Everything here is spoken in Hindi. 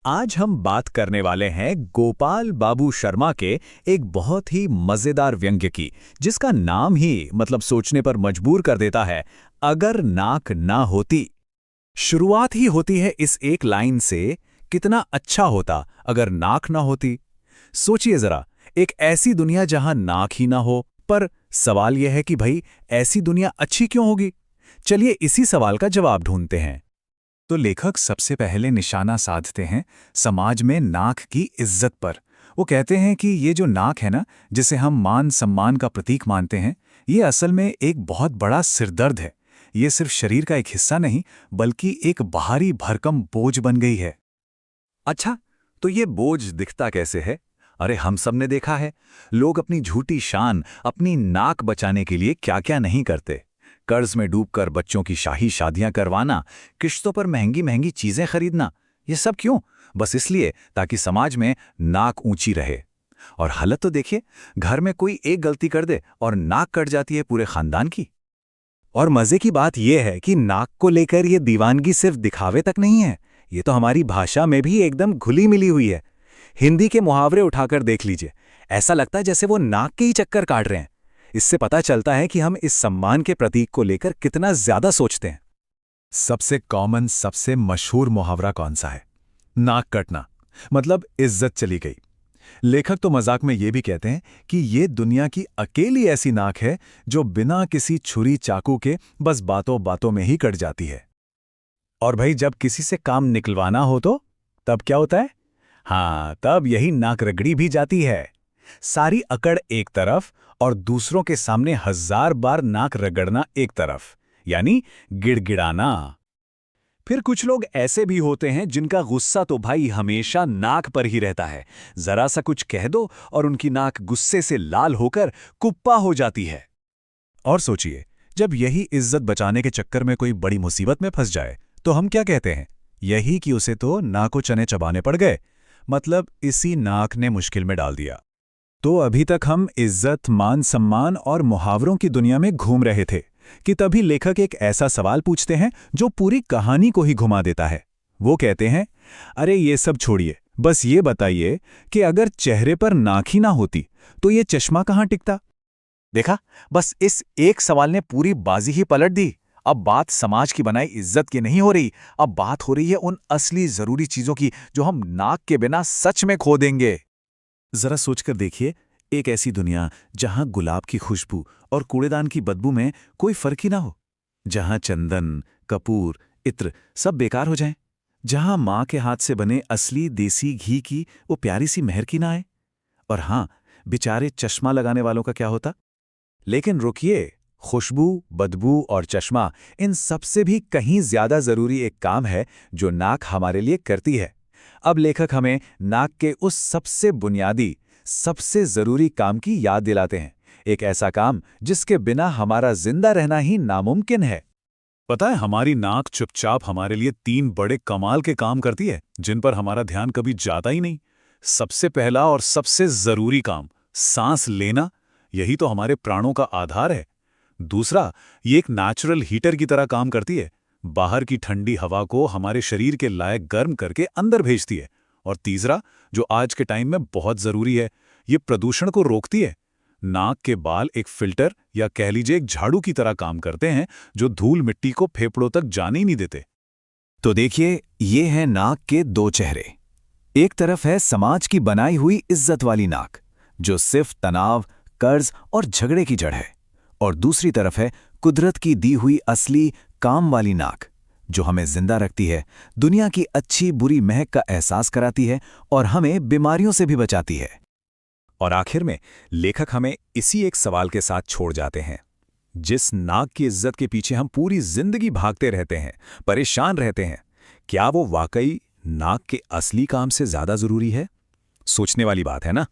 आज हम बात करने वाले हैं गोपाल बाबू शर्मा के एक बहुत ही मजेदार व्यंग्य की, जिसका नाम ही मतलब सोचने पर मजबूर कर देता है। अगर नाक ना होती। शुरुआत ही होती है इस एक लाइन से, कितना अच्छा होता अगर नाक ना होती। सोचिए जरा, एक ऐसी दुनिया जहां नाक ही ना हो। पर सवाल यह है कि भाई, ऐसी दुनिया अच्छी क्यों होगी? चलिए इसी सवाल का जवाब ढूंढते हैं। तो लेखक सबसे पहले निशाना साधते हैं समाज में नाक की इज्जत पर। वो कहते हैं कि ये जो नाक है ना, जिसे हम मान सम्मान का प्रतीक मानते हैं, ये असल में एक बहुत बड़ा सिरदर्द है। ये सिर्फ शरीर का एक हिस्सा नहीं, बल्कि एक बाहरी भरकम बोझ बन गई है। अच्छा, तो ये बोझ दिखता कैसे है? अरे हम सब ने देखा है, लोग अपनी झूठी शान, अपनी नाक बचाने के लिए क्या क्या नहीं करते। कर्ज में डूबकर बच्चों की शाही शादियां करवाना, किश्तों पर महंगी महंगी चीजें खरीदना, ये सब क्यों? बस इसलिए ताकि समाज में नाक ऊंची रहे। और हालत तो देखिए, घर में कोई एक गलती कर दे और नाक कट जाती है पूरे खानदान की। और मजे की बात यह है कि नाक को लेकर ये दीवानगी सिर्फ दिखावे तक नहीं है, ये तो हमारी भाषा में भी एकदम घुली मिली हुई है। हिंदी के मुहावरे उठाकर देख लीजिए, ऐसा लगता है जैसे वो नाक के ही चक्कर काट रहे हैं। इससे पता चलता है कि हम इस सम्मान के प्रतीक को लेकर कितना ज्यादा सोचते हैं। सबसे कॉमन, सबसे मशहूर मुहावरा कौन सा है? नाक कटना, मतलब इज्जत चली गई। लेखक तो मजाक में ये भी कहते हैं कि ये दुनिया की अकेली ऐसी नाक है जो बिना किसी छुरी चाकू के बस बातों बातों में ही कट जाती है। और भाई, जब किसी से काम निकलवाना हो तो तब क्या होता है? हाँ, तब यही नाक रगड़ी भी जाती है। सारी अकड़ एक तरफ और दूसरों के सामने 1000 बार नाक रगड़ना एक तरफ, यानी गिड़गिड़ाना। फिर कुछ लोग ऐसे भी होते हैं जिनका गुस्सा तो भाई हमेशा नाक पर ही रहता है। जरा सा कुछ कह दो और उनकी नाक गुस्से से लाल होकर कुप्पा हो जाती है। और सोचिए, जब यही इज्जत बचाने के चक्कर में कोई बड़ी मुसीबत में फंस जाए तो हम क्या कहते हैं? यही कि उसे तो नाको चने चबाने पड़ गए, मतलब इसी नाक ने मुश्किल में डाल दिया। तो अभी तक हम इज्जत, मान सम्मान और मुहावरों की दुनिया में घूम रहे थे कि तभी लेखक एक ऐसा सवाल पूछते हैं जो पूरी कहानी को ही घुमा देता है। वो कहते हैं, अरे ये सब छोड़िए, बस ये बताइए कि अगर चेहरे पर नाक ही ना होती तो ये चश्मा कहाँ टिकता? देखा, बस इस एक सवाल ने पूरी बाजी ही पलट दी। अब बात समाज की बनाई इज्जत की नहीं हो रही, अब बात हो रही है उन असली जरूरी चीजों की जो हम नाक के बिना सच में खो देंगे। जरा सोचकर देखिए, एक ऐसी दुनिया जहां गुलाब की खुशबू और कूड़ेदान की बदबू में कोई फर्क ही ना हो, जहां चंदन, कपूर, इत्र सब बेकार हो जाएं, जहां मां के हाथ से बने असली देसी घी की वो प्यारी सी महक की ना आए। और हां, बेचारे चश्मा लगाने वालों का क्या होता? लेकिन रुकिए, खुशबू, बदबू और चश्मा, इन सबसे भी कहीं ज्यादा जरूरी एक काम है जो नाक हमारे लिए करती है। अब लेखक हमें नाक के उस सबसे बुनियादी, सबसे जरूरी काम की याद दिलाते हैं। एक ऐसा काम जिसके बिना हमारा जिंदा रहना ही नामुमकिन है। पता है, हमारी नाक चुपचाप हमारे लिए 3 बड़े कमाल के काम करती है जिन पर हमारा ध्यान कभी जाता ही नहीं। सबसे पहला और सबसे जरूरी काम, सांस लेना, यही तो हमारे प्राणों का आधार है। दूसरा, ये एक नेचुरल हीटर की तरह काम करती है, बाहर की ठंडी हवा को हमारे शरीर के लायक गर्म करके अंदर भेजती है। और तीसरा, जो आज के टाइम में बहुत जरूरी है, ये प्रदूषण को रोकती है। नाक के बाल एक फिल्टर या कह लीजिए एक झाड़ू की तरह काम करते हैं, जो धूल मिट्टी को फेफड़ों तक जाने ही नहीं देते। तो देखिए, ये है नाक के 2 चेहरे। एक तरफ है समाज की बनाई हुई इज्जत वाली नाक, जो सिर्फ तनाव, कर्ज और झगड़े की जड़ है। और दूसरी तरफ है कुदरत की दी हुई असली काम वाली नाक, जो हमें जिंदा रखती है, दुनिया की अच्छी बुरी महक का एहसास कराती है और हमें बीमारियों से भी बचाती है। और आखिर में लेखक हमें इसी एक सवाल के साथ छोड़ जाते हैं। जिस नाक की इज्जत के पीछे हम पूरी जिंदगी भागते रहते हैं, परेशान रहते हैं, क्या वो वाकई नाक के असली काम से ज्यादा जरूरी है? सोचने वाली बात है ना?